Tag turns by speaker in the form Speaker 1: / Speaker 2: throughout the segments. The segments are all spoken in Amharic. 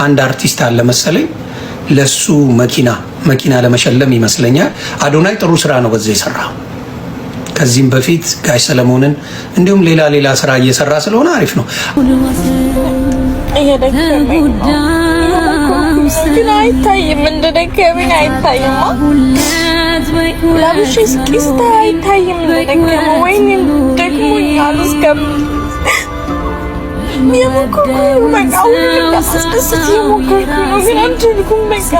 Speaker 1: አንድ አርቲስት አለ መሰለኝ ለሱ መኪና ለመሸለም ይመስለኛል። አዶናይ ጥሩ ስራ ነው በዚህ የሰራ። ከዚህም በፊት ጋሽ ሰለሞንን እንዲሁም ሌላ ስራ እየሰራ ስለሆነ አሪፍ ነው።
Speaker 2: ግን አይታይም፣ እንደደከመኝ አይታይም። ለብሽ እስኪስታ አይታይም እንደደከመ ወይኔ ደክሞኛል እስከም የሞከርኩ በቃ ሁሉ አስደስት የሞከርኩ ነው ግን አልቻልኩም። በቃ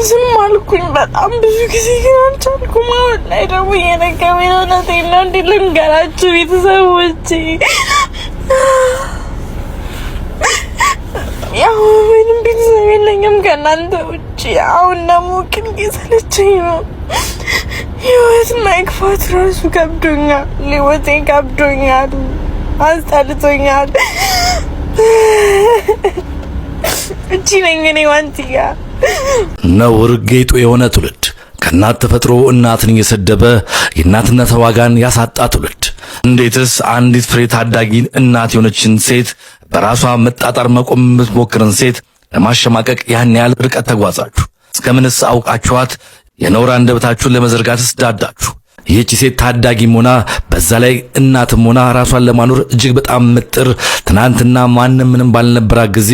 Speaker 2: ዝም አልኩኝ በጣም ብዙ ጊዜ ግን አልቻልኩም። አሁን ላይ ደግሞ የደከመኝ ነው። እውነቴን ነው። እንዴት ልንገራችሁ ቤተሰቦቼ፣ ያው ምንም ቤተሰብ የለኝም ከእናንተ ውጭ። አሁን ደግሞ ግን እየሰለቸኝ ነው። ህይወት መግፋት ራሱ ከብዶኛል። ህይወቴ ከብዶኛል፣ አስጠልቶኛል። እቺ ነኝ እኔ ዋንቲያ።
Speaker 3: ነውር ጌጡ የሆነ ትውልድ ከእናት ተፈጥሮ እናትን እየሰደበ የእናትነት ዋጋን ያሳጣ ትውልድ። እንዴትስ አንዲት ፍሬ ታዳጊን እናት የሆነችን ሴት በራሷ መጣጣር መቆም የምትሞክርን ሴት ለማሸማቀቅ ያን ያህል ርቀት ተጓዛችሁ? እስከምንስ አውቃችኋት የነውር አንደበታችሁን ለመዘርጋትስ ዳዳችሁ? ይህች ሴት ታዳጊም ሆና በዛ ላይ እናትም ሆና ራሷን ለማኖር እጅግ በጣም ምጥር፣ ትናንትና ማንም ምንም ባልነበራት ጊዜ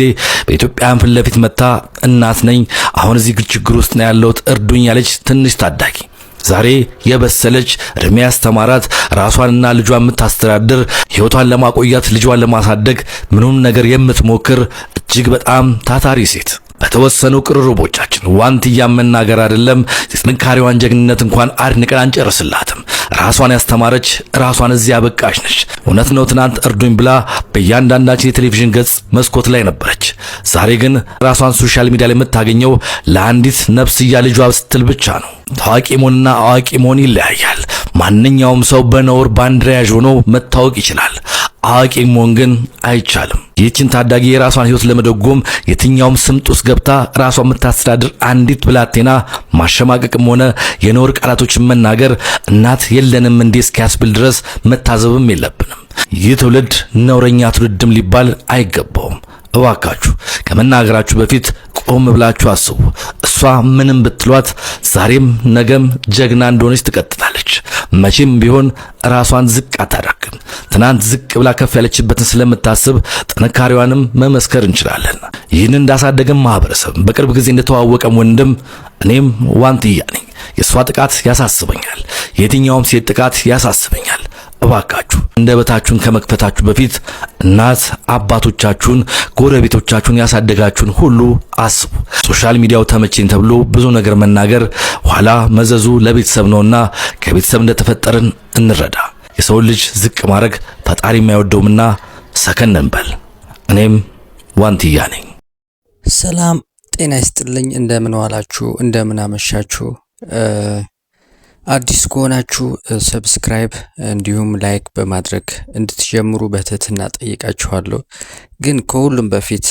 Speaker 3: በኢትዮጵያን ፊት ለፊት መታ እናት ነኝ አሁን እዚህ ችግር ውስጥ ነው ያለሁት እርዱኝ ያለች ትንሽ ታዳጊ ዛሬ የበሰለች እድሜ ያስተማራት ራሷንና ልጇን የምታስተዳድር ህይወቷን ለማቆያት ልጇን ለማሳደግ ምንም ነገር የምትሞክር እጅግ በጣም ታታሪ ሴት። በተወሰኑ ቅርርቦቻችን ዋንትያ መናገር አይደለም የጥንካሬዋን ጀግንነት እንኳን አድንቀን አንጨርስላትም። ራሷን ያስተማረች ራሷን እዚህ ያበቃች ነች። እውነት ነው ትናንት እርዱኝ ብላ በእያንዳንዳችን የቴሌቪዥን ገጽ መስኮት ላይ ነበረች። ዛሬ ግን ራሷን ሶሻል ሚዲያ ላይ የምታገኘው ለአንዲት ነፍስያ ልጇ ስትል ብቻ ነው። ታዋቂ መሆንና አዋቂ መሆን ይለያያል። ማንኛውም ሰው በነውር ባንዲራ ያዥ ሆኖ መታወቅ ይችላል። አዋቂ መሆን ግን አይቻልም። ይህችን ታዳጊ የራሷን ህይወት ለመደጎም የትኛውም ስምጥ ውስጥ ገብታ ራሷን የምታስተዳድር አንዲት ብላቴና ማሸማቀቅም ሆነ የነውር ቃላቶችን መናገር እናት የለንም እንዴ እስኪያስብል ድረስ መታዘብም የለብንም። ይህ ትውልድ ነውረኛ ትውልድም ሊባል አይገባውም። እባካችሁ ከመናገራችሁ በፊት ቆም ብላችሁ አስቡ። እሷ ምንም ብትሏት ዛሬም ነገም ጀግና እንደሆነች ትቀጥላለች። መቼም ቢሆን ራሷን ዝቅ አታደርግም። ትናንት ዝቅ ብላ ከፍ ያለችበትን ስለምታስብ ጥንካሬዋንም መመስከር እንችላለን። ይህን እንዳሳደገም ማህበረሰብ በቅርብ ጊዜ እንደተዋወቀም ወንድም እኔም ዋንትያ ነኝ። የሷ ጥቃት ያሳስበኛል። የትኛውም ሴት ጥቃት ያሳስበኛል። እባካችሁ እንደበታችሁን ከመክፈታችሁ በፊት እናት አባቶቻችሁን፣ ጎረቤቶቻችሁን ያሳደጋችሁን ሁሉ አስቡ። ሶሻል ሚዲያው ተመቸኝ ተብሎ ብዙ ነገር መናገር ኋላ መዘዙ ለቤተሰብ ነውና ከቤተሰብ እንደተፈጠርን እንረዳ። የሰው ልጅ ዝቅ ማድረግ ፈጣሪ የማይወደውምና ሰከን እንበል። እኔም ዋንትያ ነኝ።
Speaker 4: ሰላም ጤና ይስጥልኝ። እንደምን ዋላችሁ? እንደምን አመሻችሁ? አዲስ ከሆናችሁ ሰብስክራይብ እንዲሁም ላይክ በማድረግ እንድትጀምሩ በትህትና ጠይቃችኋለሁ። ግን ከሁሉም በፊት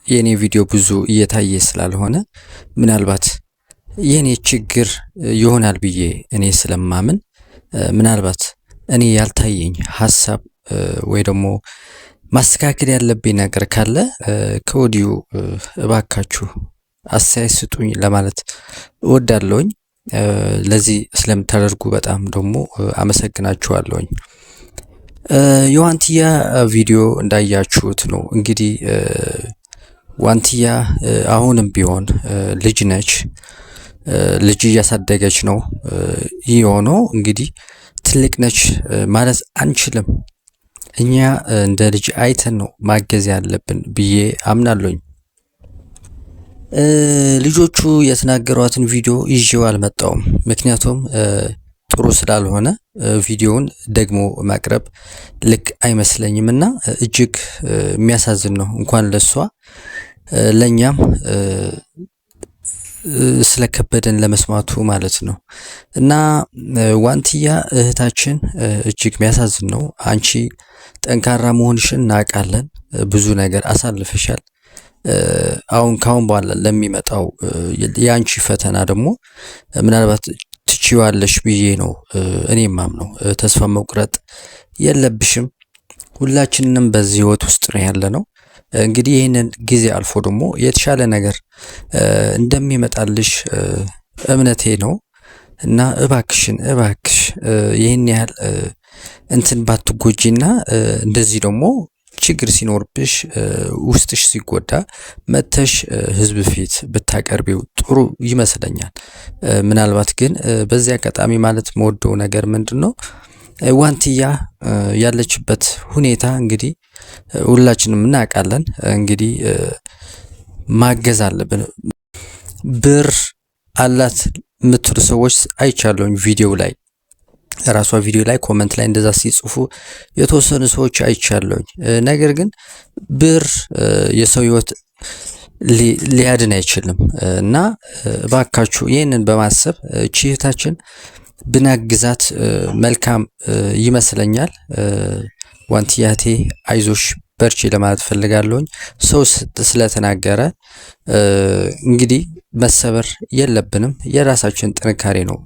Speaker 4: የኔ ቪዲዮ ብዙ እየታየ ስላልሆነ ምናልባት የኔ ችግር ይሆናል ብዬ እኔ ስለማምን ምናልባት እኔ ያልታየኝ ሐሳብ ወይ ደግሞ ማስተካከል ያለብኝ ነገር ካለ ከወዲሁ እባካችሁ አስተያየት ስጡኝ ለማለት እወዳለሁኝ። ለዚህ ስለምታደርጉ በጣም ደግሞ አመሰግናችኋለሁኝ። የዋንትያ ቪዲዮ እንዳያችሁት ነው እንግዲህ ዋንትያ አሁንም ቢሆን ልጅ ነች፣ ልጅ እያሳደገች ነው። ይህ ሆኖ እንግዲህ ትልቅ ነች ማለት አንችልም። እኛ እንደ ልጅ አይተን ነው ማገዝ ያለብን ብዬ አምናለሁኝ። ልጆቹ የተናገሯትን ቪዲዮ ይዤው አልመጣውም፣ ምክንያቱም ጥሩ ስላልሆነ ቪዲዮውን ደግሞ ማቅረብ ልክ አይመስለኝም እና እጅግ የሚያሳዝን ነው። እንኳን ለሷ ለኛም ስለከበደን ለመስማቱ ማለት ነው። እና ዋንትያ እህታችን እጅግ የሚያሳዝን ነው። አንቺ ጠንካራ መሆንሽን እናውቃለን። ብዙ ነገር አሳልፈሻል። አሁን ካሁን በኋላ ለሚመጣው ያንቺ ፈተና ደግሞ ምናልባት ትችዋለሽ ብዬ ነው እኔ ማምነው። ተስፋ መቁረጥ የለብሽም። ሁላችንንም በዚህ ህይወት ውስጥ ነው ያለነው። እንግዲህ ይህንን ጊዜ አልፎ ደግሞ የተሻለ ነገር እንደሚመጣልሽ እምነቴ ነው እና እባክሽን እባክሽ ይህን ያህል እንትን ባትጎጂና እንደዚህ ደግሞ ችግር ሲኖርብሽ ውስጥሽ ሲጎዳ መተሽ ህዝብ ፊት ብታቀርቢው ጥሩ ይመስለኛል። ምናልባት ግን በዚህ አጋጣሚ ማለት መወደው ነገር ምንድነው ዋንትያ ያለችበት ሁኔታ እንግዲህ ሁላችንም እናውቃለን። እንግዲህ ማገዝ አለብን። ብር አላት የምትሉ ሰዎች አይቻለሁኝ ቪዲዮ ላይ ራሷ ቪዲዮ ላይ ኮሜንት ላይ እንደዛ ሲጽፉ የተወሰኑ ሰዎች አይቻለሁኝ። ነገር ግን ብር የሰው ህይወት ሊያድን አይችልም እና ባካችሁ ይህንን በማሰብ እህታችን ብናግዛት መልካም ይመስለኛል። ዋንትያቴ አይዞሽ በርቺ ለማለት ፈልጋለሁኝ። ሰው ስለተናገረ እንግዲህ መሰበር የለብንም። የራሳችን ጥንካሬ ነው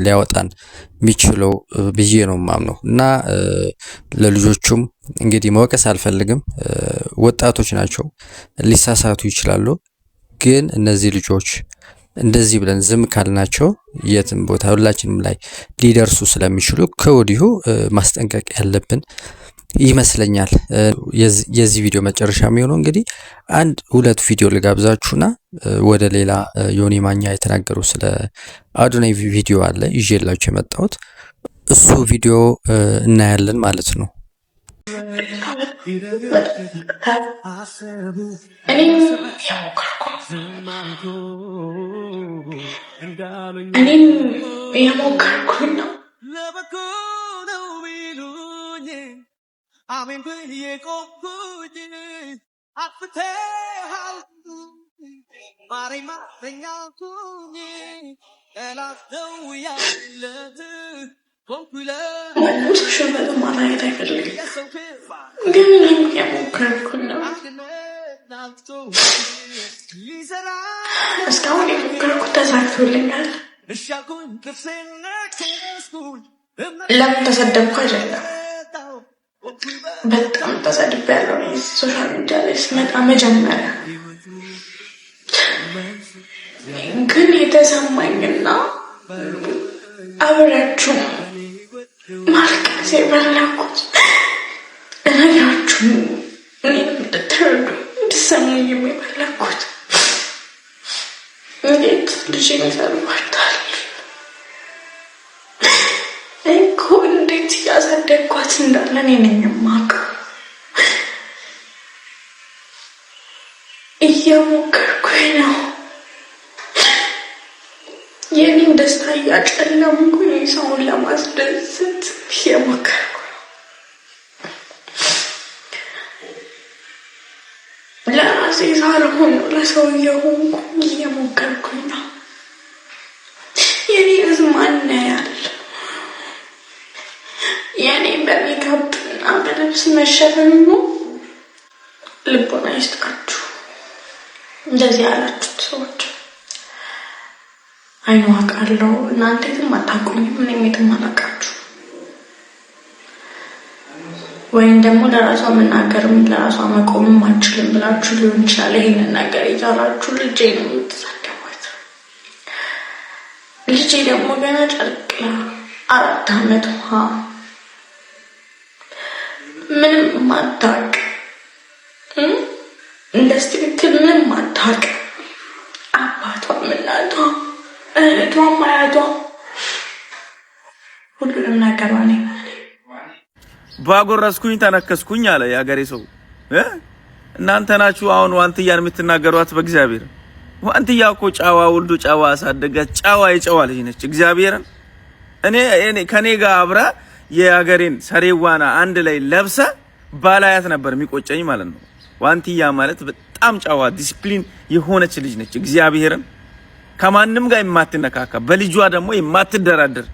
Speaker 4: ሊያወጣን የሚችለው ብዬ ነው ማምነው እና ለልጆቹም እንግዲህ መወቀስ አልፈልግም። ወጣቶች ናቸው፣ ሊሳሳቱ ይችላሉ። ግን እነዚህ ልጆች እንደዚህ ብለን ዝም ካልናቸው የትም ቦታ ሁላችንም ላይ ሊደርሱ ስለሚችሉ ከወዲሁ ማስጠንቀቅ ያለብን ይመስለኛል። የዚህ ቪዲዮ መጨረሻ የሚሆነው እንግዲህ 1-2 ቪዲዮ ልጋብዛችሁና ወደ ሌላ ዮኒ ማኛ የተናገሩ ስለ አዶናይ ቪዲዮ አለ ይዤላችሁ የመጣሁት እሱ ቪዲዮ እናያለን ማለት ነው።
Speaker 2: እኔም የሞከርኩኝ ነው። ማንም ሰው ሽንፈትን ማሳየት አይፈልግም፣ ግን እኔም የሞከርኩኝ ነው። እስካሁን የሞከርኩት ተሳክቶልኛል። ለምን ተሰደብኩ አይደለም፣ በጣም ተሰድቤያለሁ። ሶሻል ሚዲያ ላይ ስመጣ መጀመሪያ ግን የተሰማኝና አብራችሁ ማልቀስ የፈለኩት እነግራችሁ እኔን እንድትረዱ እንድትሰሙኝ የፈለኩት እንዴት ልጄን ይሰድቧታል እኮ እንዴት እያሳደግኳት እንዳለ እኔ ነኝ የማውቀው። እየሞከርኩኝ ነው የኔን ደስታ እያጨለምኩኝ ሰውን ለማስደሰት እየሞከርኩ ነው። ለራሴ ሳልሆን ለሰው እየሆንኩኝ እየሞከርኩኝ ነው። የኔ ህዝብ ማን ያያል? የኔ በሜካፕና በልብስ መሸፈን ነው። ልቦና ይስጣችሁ እንደዚህ ያላችሁት ሰዎች። አይኑ አውቃለሁ እናንተ የትም አታውቁኝም፣ እኔም የትም አላውቃችሁ። ወይም ደግሞ ለራሷ መናገርም ለራሷ መቆምም አልችልም ብላችሁ ሊሆን ይችላል ይሄንን ነገር ይዛራችሁ ልጄ ነው የምትሳደቧት። ልጄ ደግሞ ገና ጨርቅ 4 ዓመት ምንም ማታውቅ እንደዚህ ትክክል ምንም ማታውቅ አባቷም እናቷም እህቷም አያቷም ሁሉንም ነገር ዋኔ
Speaker 5: ባጎረስኩኝ ተነከስኩኝ አለ ያገሬ ሰው። እናንተ ናችሁ አሁን ዋንትያን የምትናገሯት። በእግዚአብሔር ዋንትያ እኮ ጫዋ ወልዶ ጫዋ አሳደጋት። ጫዋ የጫዋ ልጅ ነች። እግዚአብሔርን እኔ ከኔ ጋር አብራ የያገሬን ሰሬዋና አንድ ላይ ለብሳ ባላያት ነበር የሚቆጨኝ ማለት ነው። ዋንትያ ማለት በጣም ጫዋ ዲሲፕሊን የሆነች ልጅ ነች። እግዚአብሔርን ከማንም ጋር የማትነካካ በልጇ ደግሞ የማትደራደር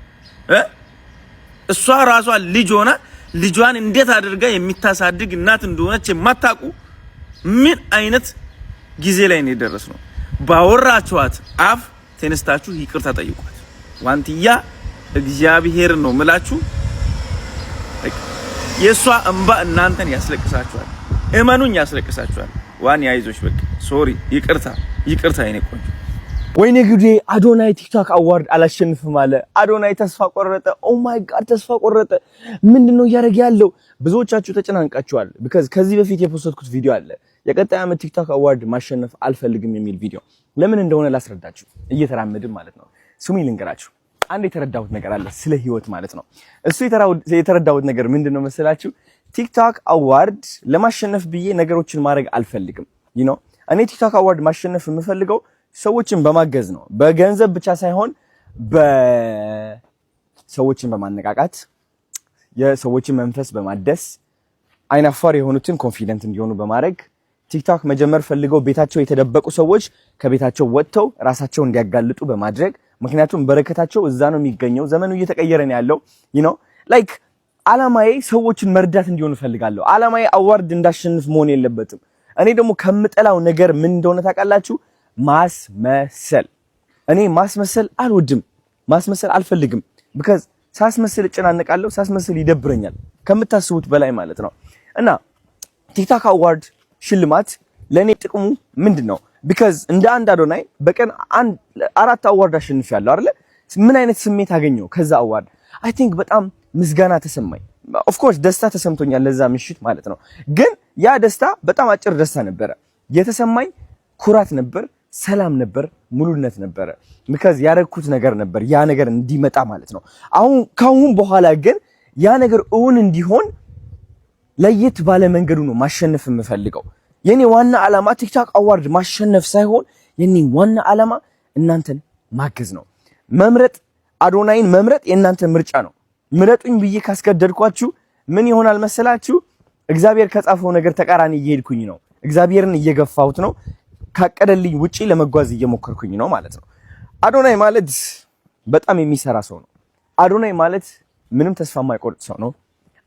Speaker 5: እሷ ራሷ ልጅ ሆና ልጇን እንዴት አድርጋ የሚታሳድግ እናት እንደሆነች የማታውቁ ምን አይነት ጊዜ ላይ ነው የደረስነው? ባወራችኋት አፍ ተነስታችሁ ይቅርታ ጠይቋት። ዋንትያ እግዚአብሔር ነው ምላችሁ የሷ እንባ እናንተን ያስለቅሳችኋል። እመኑኝ ያስለቅሳችኋል። ዋን ያይዞሽ በቃ ሶሪ ይቅርታ የኔ ቆንጆ።
Speaker 6: ወይኔ ጉዴ! አዶናይ ቲክቶክ አዋርድ አላሸንፍም አለ። አዶናይ ተስፋ ቆረጠ። ኦ ማይ ጋድ ተስፋ ቆረጠ። ምንድነው እያደረገ ያለው? ብዙዎቻችሁ ተጨናንቃችኋል። ከዚህ በፊት የፖስትኩት ቪዲዮ አለ የቀጣይ ዓመት ቲክቶክ አዋርድ ማሸነፍ አልፈልግም የሚል ቪዲዮ። ለምን እንደሆነ ላስረዳችሁ እየተራመድን ማለት ነው። ስሙኝ ልንገራችሁ። አንድ የተረዳሁት ነገር አለ ስለ ህይወት ማለት ነው። እሱ የተረዳሁት ነገር ምንድነው መሰላችሁ? ቲክቶክ አዋርድ ለማሸነፍ ብዬ ነገሮችን ማድረግ አልፈልግም። እኔ ቲክቶክ አዋርድ ማሸነፍ የምፈልገው ሰዎችን በማገዝ ነው። በገንዘብ ብቻ ሳይሆን በሰዎችን በማነቃቃት የሰዎችን መንፈስ በማደስ አይናፋር የሆኑትን ኮንፊደንት እንዲሆኑ በማድረግ ቲክቶክ መጀመር ፈልገው ቤታቸው የተደበቁ ሰዎች ከቤታቸው ወጥተው ራሳቸውን እንዲያጋልጡ በማድረግ ምክንያቱም በረከታቸው እዛ ነው የሚገኘው። ዘመኑ እየተቀየረ ነው ያለው። ላይክ አላማዬ ሰዎችን መርዳት እንዲሆኑ ፈልጋለሁ። አላማዬ አዋርድ እንዳሸንፍ መሆን የለበትም። እኔ ደግሞ ከምጠላው ነገር ምን እንደሆነ ታውቃላችሁ? ማስመሰል። እኔ ማስመሰል አልወድም፣ ማስመሰል አልፈልግም። because ሳስመስል እጨናነቃለሁ፣ ሳስመስል ይደብረኛል ከምታስቡት በላይ ማለት ነው። እና ቲክቶክ አዋርድ ሽልማት ለኔ ጥቅሙ ምንድነው? because እንደ አንድ አዶናይ በቀን 4 አዋርድ አሸንፊያለሁ አይደል? ምን አይነት ስሜት አገኘው ከዛ አዋርድ? አይ ቲንክ በጣም ምስጋና ተሰማኝ። ኦፍ ኮርስ ደስታ ተሰምቶኛል ለዛ ምሽት ማለት ነው። ግን ያ ደስታ በጣም አጭር ደስታ ነበረ። የተሰማኝ ኩራት ነበር፣ ሰላም ነበር፣ ሙሉነት ነበረ። because ያረኩት ነገር ነበር ያ ነገር እንዲመጣ ማለት ነው። ካሁን በኋላ ግን ያ ነገር እውን እንዲሆን ለየት ባለ መንገዱ ነው ማሸነፍ የምፈልገው። የኔ ዋና ዓላማ ቲክቶክ አዋርድ ማሸነፍ ሳይሆን የኔ ዋና ዓላማ እናንተን ማገዝ ነው። መምረጥ አዶናይን መምረጥ የእናንተ ምርጫ ነው። ምረጡኝ ብዬ ካስገደድኳችሁ ምን ይሆናል መሰላችሁ? እግዚአብሔር ከጻፈው ነገር ተቃራኒ እየሄድኩኝ ነው። እግዚአብሔርን እየገፋሁት ነው። ካቀደልኝ ውጪ ለመጓዝ እየሞከርኩኝ ነው ማለት ነው። አዶናይ ማለት በጣም የሚሰራ ሰው ነው። አዶናይ ማለት ምንም ተስፋ የማይቆርጥ ሰው ነው።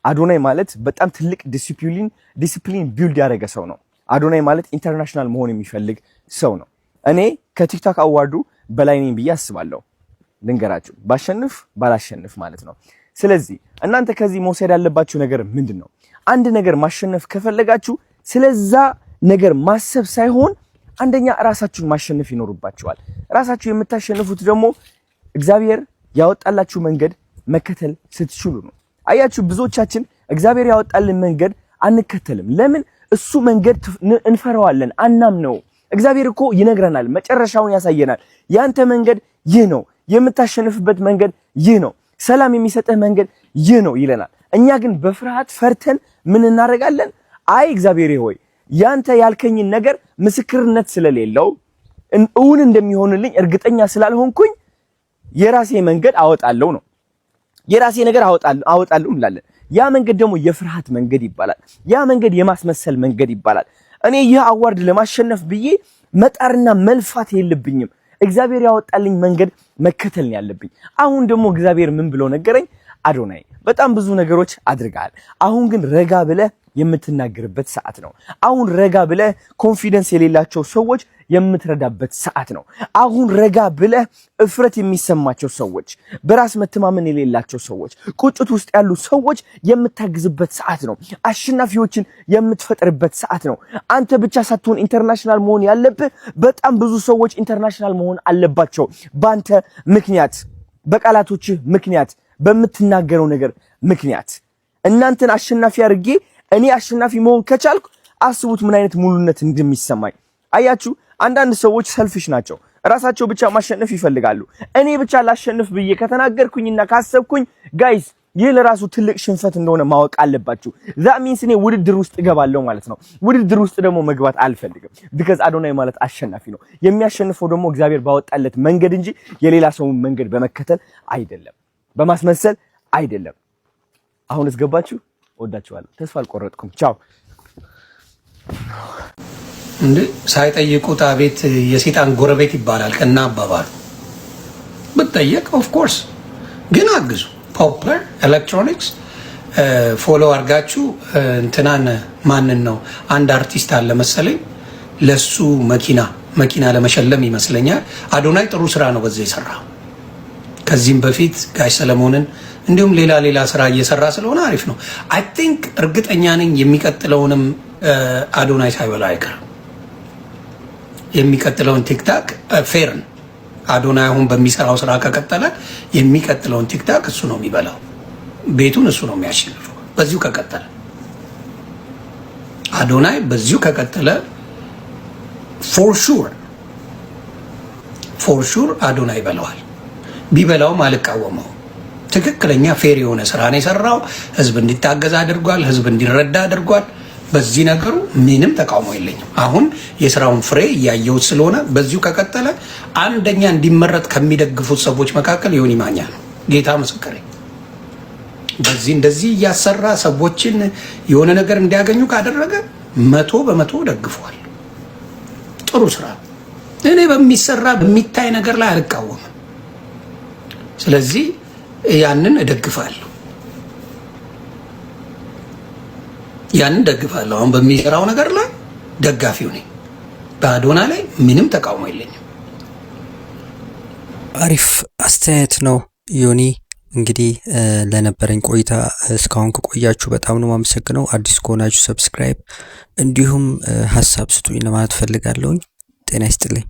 Speaker 6: አዶናይ ማለት በጣም ትልቅ ዲሲፕሊን ቢልድ ያደረገ ሰው ነው። አዶናይ ማለት ኢንተርናሽናል መሆን የሚፈልግ ሰው ነው። እኔ ከቲክቶክ አዋርዱ በላይ ነኝ ብዬ አስባለሁ። ልንገራችሁ፣ ባሸንፍ ባላሸንፍ ማለት ነው። ስለዚህ እናንተ ከዚህ መውሰድ ያለባችሁ ነገር ምንድነው? አንድ ነገር ማሸነፍ ከፈለጋችሁ ስለዛ ነገር ማሰብ ሳይሆን አንደኛ ራሳችሁን ማሸነፍ ይኖርባችኋል። ራሳችሁ የምታሸንፉት ደግሞ እግዚአብሔር ያወጣላችሁ መንገድ መከተል ስትችሉ ነው። አያችሁ፣ ብዙዎቻችን እግዚአብሔር ያወጣልን መንገድ አንከተልም። ለምን? እሱ መንገድ እንፈራዋለን፣ አናምነው። እግዚአብሔር እኮ ይነግረናል፣ መጨረሻውን ያሳየናል። ያንተ መንገድ ይህ ነው፣ የምታሸንፍበት መንገድ ይህ ነው፣ ሰላም የሚሰጥህ መንገድ ይህ ነው ይለናል። እኛ ግን በፍርሃት ፈርተን ምን እናደርጋለን? አይ እግዚአብሔር ሆይ ያንተ ያልከኝን ነገር ምስክርነት ስለሌለው እውን እንደሚሆንልኝ እርግጠኛ ስላልሆንኩኝ የራሴ መንገድ አወጣለሁ ነው። የራሴ ነገር አወጣለሁ እንላለን። ያ መንገድ ደግሞ የፍርሃት መንገድ ይባላል። ያ መንገድ የማስመሰል መንገድ ይባላል። እኔ ይህ አዋርድ ለማሸነፍ ብዬ መጣርና መልፋት የለብኝም። እግዚአብሔር ያወጣልኝ መንገድ መከተል ነው ያለብኝ። አሁን ደግሞ እግዚአብሔር ምን ብሎ ነገረኝ? አዶናይ በጣም ብዙ ነገሮች አድርጋል። አሁን ግን ረጋ ብለህ የምትናገርበት ሰዓት ነው። አሁን ረጋ ብለህ ኮንፊደንስ የሌላቸው ሰዎች የምትረዳበት ሰዓት ነው። አሁን ረጋ ብለህ እፍረት የሚሰማቸው ሰዎች፣ በራስ መተማመን የሌላቸው ሰዎች፣ ቁጭት ውስጥ ያሉ ሰዎች የምታግዝበት ሰዓት ነው። አሸናፊዎችን የምትፈጥርበት ሰዓት ነው። አንተ ብቻ ሳትሆን ኢንተርናሽናል መሆን ያለብህ፣ በጣም ብዙ ሰዎች ኢንተርናሽናል መሆን አለባቸው። በአንተ ምክንያት፣ በቃላቶችህ ምክንያት፣ በምትናገረው ነገር ምክንያት እናንተን አሸናፊ አድርጌ እኔ አሸናፊ መሆን ከቻልኩ አስቡት ምን አይነት ሙሉነት እንደሚሰማኝ። አያችሁ፣ አንዳንድ ሰዎች ሰልፊሽ ናቸው። ራሳቸው ብቻ ማሸነፍ ይፈልጋሉ። እኔ ብቻ ላሸንፍ ብዬ ከተናገርኩኝና ካሰብኩኝ ጋይስ ይህ ለራሱ ትልቅ ሽንፈት እንደሆነ ማወቅ አለባችሁ። that means እኔ ውድድር ውስጥ እገባለሁ ማለት ነው። ውድድር ውስጥ ደግሞ መግባት አልፈልግም። because አዶናይ ማለት አሸናፊ ነው። የሚያሸንፈው ደግሞ እግዚአብሔር ባወጣለት መንገድ እንጂ የሌላ ሰውን መንገድ በመከተል አይደለም፣ በማስመሰል አይደለም። አሁንስ ገባችሁ? ወዳችኋለሁ። ተስፋ አልቆረጥኩም። ቻው።
Speaker 1: እንዴ ሳይጠይቁት አቤት የሰይጣን ጎረቤት ይባላል ከና አባባሉ። ብትጠየቅ ኦፍ ኮርስ ግን አግዙ። ፖፑላር ኤሌክትሮኒክስ ፎሎ አድርጋችሁ እንትናን ማንን ነው አንድ አርቲስት አለ መሰለኝ ለሱ መኪና ለመሸለም ይመስለኛል። አዶናይ ጥሩ ስራ ነው በዚህ የሰራው። ከዚህም በፊት ጋሽ ሰለሞንን እንዲሁም ሌላ ስራ እየሰራ ስለሆነ አሪፍ ነው። አይ ቲንክ እርግጠኛ ነኝ የሚቀጥለውንም አዶናይ ሳይበላ አይቀርም። የሚቀጥለውን ቲክታክ ፌርን አዶናይ አሁን በሚሰራው ስራ ከቀጠለ የሚቀጥለውን ቲክታክ እሱ ነው የሚበላው። ቤቱን እሱ ነው የሚያሸንፈው። በዚሁ ከቀጠለ አዶናይ በዚሁ ከቀጠለ ፎር ሹር አዶናይ ይበላዋል። ቢበላውም አልቃወመው። ትክክለኛ ፌር የሆነ ስራ ነው የሰራው። ህዝብ እንዲታገዝ አድርጓል። ህዝብ እንዲረዳ አድርጓል። በዚህ ነገሩ ምንም ተቃውሞ የለኝም። አሁን የስራውን ፍሬ እያየሁት ስለሆነ በዚሁ ከቀጠለ አንደኛ እንዲመረጥ ከሚደግፉት ሰዎች መካከል ዮኒ ማኛ ነው። ጌታ ምስክሬ። በዚህ እንደዚህ እያሰራ ሰዎችን የሆነ ነገር እንዲያገኙ ካደረገ 100% ደግፏል። ጥሩ ስራ። እኔ በሚሰራ በሚታይ ነገር ላይ አልቃወምም። ስለዚህ ያንን እደግፋለሁ። አሁን በሚሰራው ነገር ላይ ደጋፊው ነኝ። በአዶና ላይ ምንም ተቃውሞ የለኝም።
Speaker 4: አሪፍ አስተያየት ነው ዮኒ። እንግዲህ ለነበረኝ ቆይታ እስካሁን ከቆያችሁ በጣም ነው የማመሰግነው። አዲስ ከሆናችሁ ሰብስክራይብ እንዲሁም ሀሳብ ስጡኝ ለማለት ፈልጋለሁኝ። ጤና ይስጥልኝ።